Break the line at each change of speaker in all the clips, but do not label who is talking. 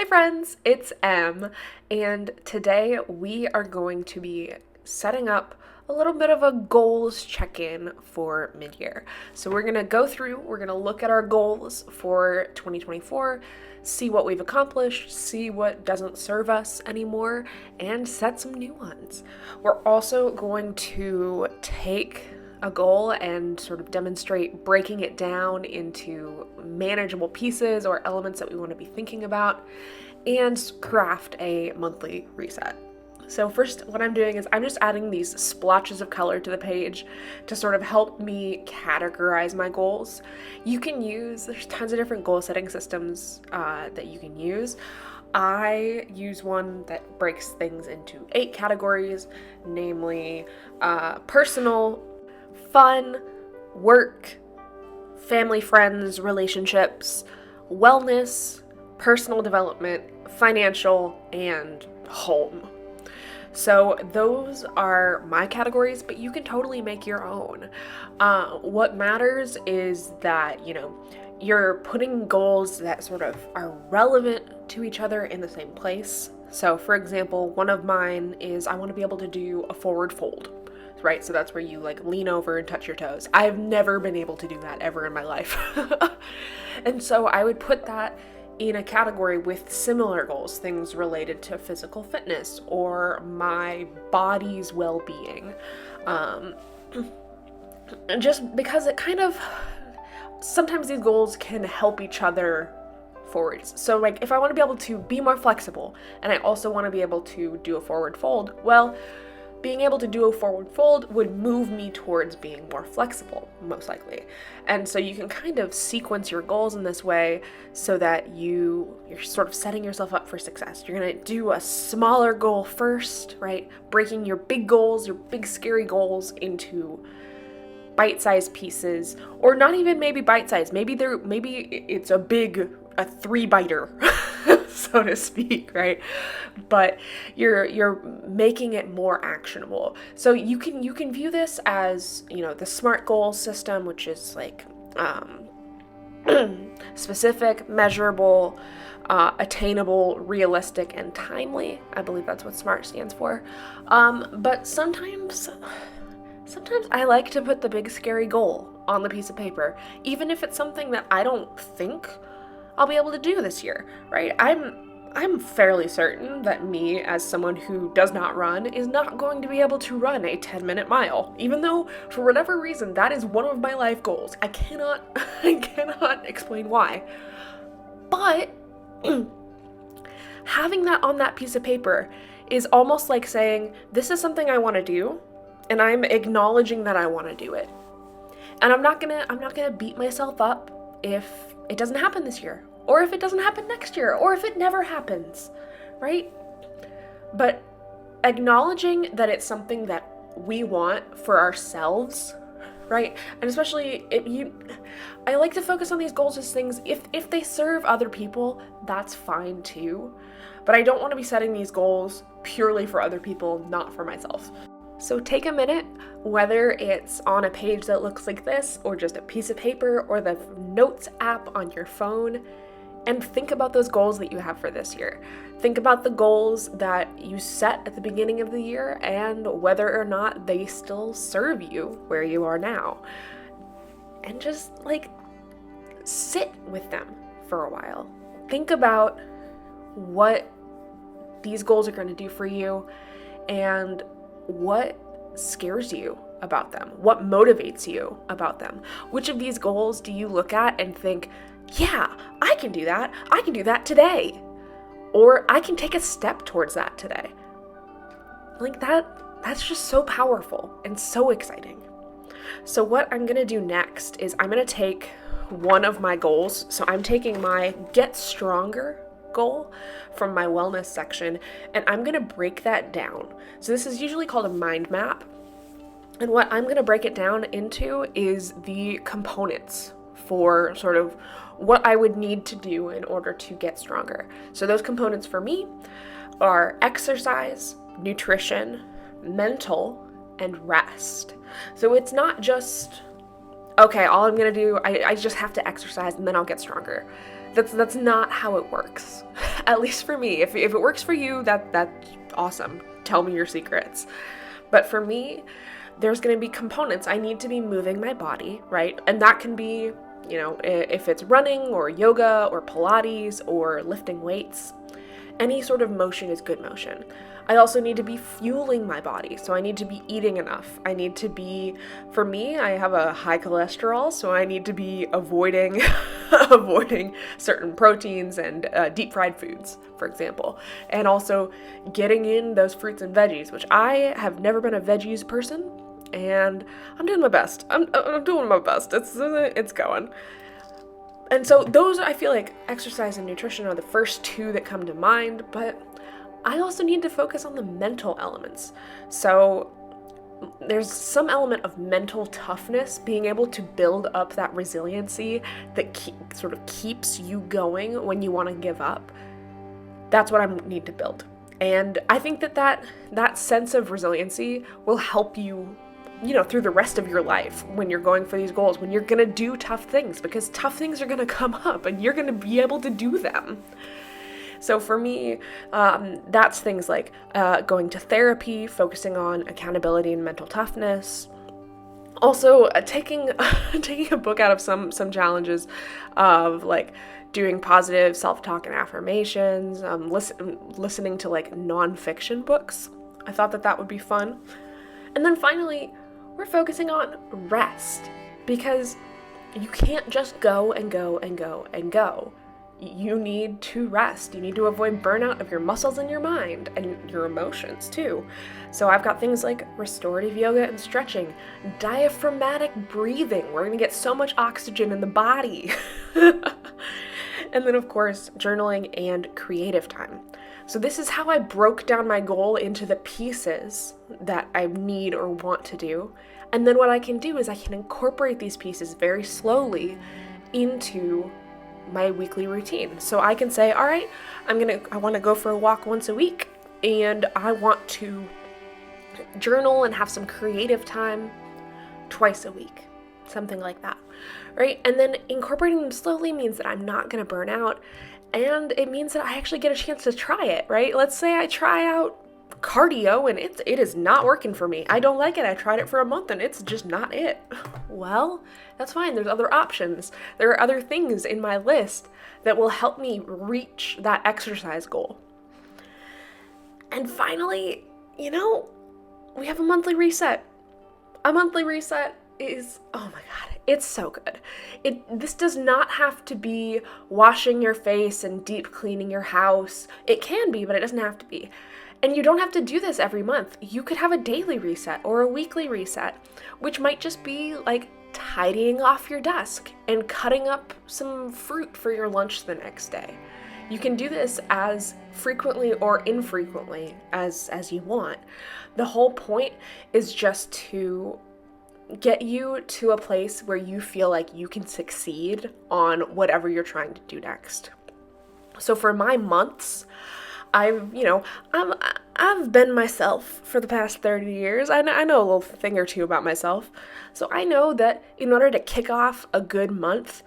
Hi friends, it's Em, and today we are going to be setting up a little bit of a goals check-in for mid-year. So we're going to go through, we're going to look at our goals for 2024, see what we've accomplished, see what doesn't serve us anymore, and set some new ones. We're also going to take a goal and sort of demonstrate breaking it down into manageable pieces or elements that we want to be thinking about, and craft a monthly reset. So first, what I'm doing is I'm just adding these splotches of color to the page to sort of help me categorize my goals. There's tons of different goal setting systems that you can use. I use one that breaks things into 8 categories, namely personal, fun, work, family, friends, relationships, wellness, personal development, financial, and home. So those are my categories, but you can totally make your own. What matters is that, you're putting goals that sort of are relevant to each other in the same place. So for example, one of mine is I want to be able to do a forward fold. Right? So that's where you lean over and touch your toes. I've never been able to do that ever in my life. And so I would put that in a category with similar goals, things related to physical fitness or my body's well-being. Just because sometimes these goals can help each other forwards. So if I want to be able to be more flexible and I also want to be able to do a forward fold, well, being able to do a forward fold would move me towards being more flexible, most likely. And so you can kind of sequence your goals in this way so that you're sort of setting yourself up for success. You're going to do a smaller goal first, right? Breaking your big goals, your big scary goals into bite-sized pieces, or not even maybe bite-sized. Maybe it's a 3-biter. So to speak, right? But you're making it more actionable. So you can view this as, the SMART goals system, which is specific, measurable, attainable, realistic, and timely. I believe that's what SMART stands for. But sometimes I like to put the big scary goal on the piece of paper, even if it's something that I don't think I'll be able to do this year, right? I'm fairly certain that me, as someone who does not run, is not going to be able to run a 10-minute mile, even though, for whatever reason, that is one of my life goals. I cannot explain why. But having that on that piece of paper is almost like saying, this is something I want to do, and I'm acknowledging that I want to do it. And I'm not gonna beat myself up if it doesn't happen this year, or if it doesn't happen next year, or if it never happens, right? But acknowledging that it's something that we want for ourselves, right? And especially I like to focus on these goals as things, if they serve other people, that's fine too. But I don't want to be setting these goals purely for other people, not for myself. So take a minute, whether it's on a page that looks like this, or just a piece of paper, or the Notes app on your phone, and think about those goals that you have for this year. Think about the goals that you set at the beginning of the year and whether or not they still serve you where you are now. And just sit with them for a while. Think about what these goals are going to do for you and what scares you about them? What motivates you about them? Which of these goals do you look at and think, yeah, I can do that. I can do that today. Or I can take a step towards that today. That's just so powerful and so exciting. So what I'm going to do next is I'm going to take one of my goals. So I'm taking my Get Stronger goal from my wellness section, and I'm going to break that down. So this is usually called a mind map. And what I'm going to break it down into is the components for sort of what I would need to do in order to get stronger. So those components for me are exercise, nutrition, mental, and rest. So it's not just, okay, all I'm going to do, I just have to exercise and then I'll get stronger. That's not how it works. At least for me. If it works for you, that's awesome. Tell me your secrets. But for me, there's going to be components. I need to be moving my body, right? And that can be, if it's running or yoga or Pilates or lifting weights. Any sort of motion is good motion. I also need to be fueling my body, so I need to be eating enough. I need to be, for me, I have a high cholesterol, so I need to be avoiding certain proteins and deep fried foods, for example. And also getting in those fruits and veggies, which I have never been a veggies person, and I'm doing my best. I'm doing my best. It's going. And so those, I feel like exercise and nutrition are the first two that come to mind, but I also need to focus on the mental elements. So there's some element of mental toughness, being able to build up that resiliency that sort of keeps you going when you want to give up. That's what I need to build. And I think that sense of resiliency will help you, through the rest of your life when you're going for these goals, when you're going to do tough things, because tough things are going to come up and you're going to be able to do them. So for me, that's things like going to therapy, focusing on accountability and mental toughness. Also, taking a book out of some challenges of like doing positive self-talk and affirmations, listening to like nonfiction books. I thought that would be fun. And then finally, we're focusing on rest, because you can't just go and go and go and go. You need to rest. You need to avoid burnout of your muscles and your mind and your emotions too. So I've got things like restorative yoga and stretching, diaphragmatic breathing. We're going to get so much oxygen in the body. And then of course, journaling and creative time. So this is how I broke down my goal into the pieces that I need or want to do. And then what I can do is I can incorporate these pieces very slowly into my weekly routine. So I can say, all right, I want to go for a walk once a week, and I want to journal and have some creative time twice a week, something like that, right? And then incorporating them slowly means that I'm not going to burn out, and it means that I actually get a chance to try it, right? Let's say I try out cardio and it is not working for me. I don't like it. I tried it for a month and it's just not it. Well, that's fine. There's other options. There are other things in my list that will help me reach that exercise goal. And finally, we have a monthly reset. A monthly reset is, oh my God, it's so good. This does not have to be washing your face and deep cleaning your house. It can be, but it doesn't have to be. And you don't have to do this every month. You could have a daily reset or a weekly reset, which might just be like tidying off your desk and cutting up some fruit for your lunch the next day. You can do this as frequently or infrequently as you want. The whole point is just to get you to a place where you feel like you can succeed on whatever you're trying to do next. So for my months, I've been myself for the past 30 years. I know a little thing or two about myself. So I know that in order to kick off a good month,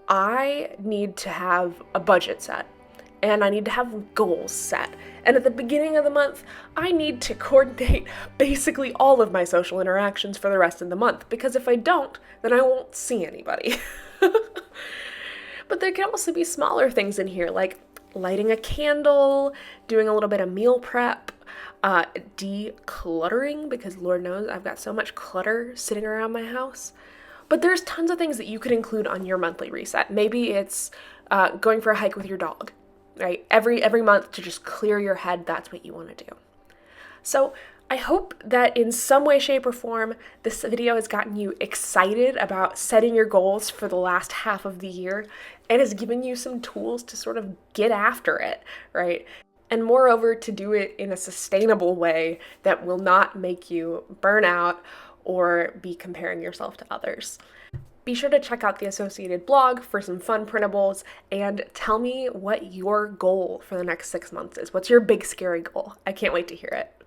I need to have a budget set and I need to have goals set. And at the beginning of the month, I need to coordinate basically all of my social interactions for the rest of the month, because if I don't, then I won't see anybody. But there can also be smaller things in here, like lighting a candle, doing a little bit of meal prep, decluttering, because Lord knows I've got so much clutter sitting around my house. But there's tons of things that you could include on your monthly reset. Maybe it's going for a hike with your dog, right? Every month to just clear your head, that's what you want to do. So I hope that in some way, shape, or form, this video has gotten you excited about setting your goals for the last half of the year and has given you some tools to sort of get after it, right? And moreover, to do it in a sustainable way that will not make you burn out or be comparing yourself to others. Be sure to check out the Associated blog for some fun printables and tell me what your goal for the next 6 months is. What's your big scary goal? I can't wait to hear it.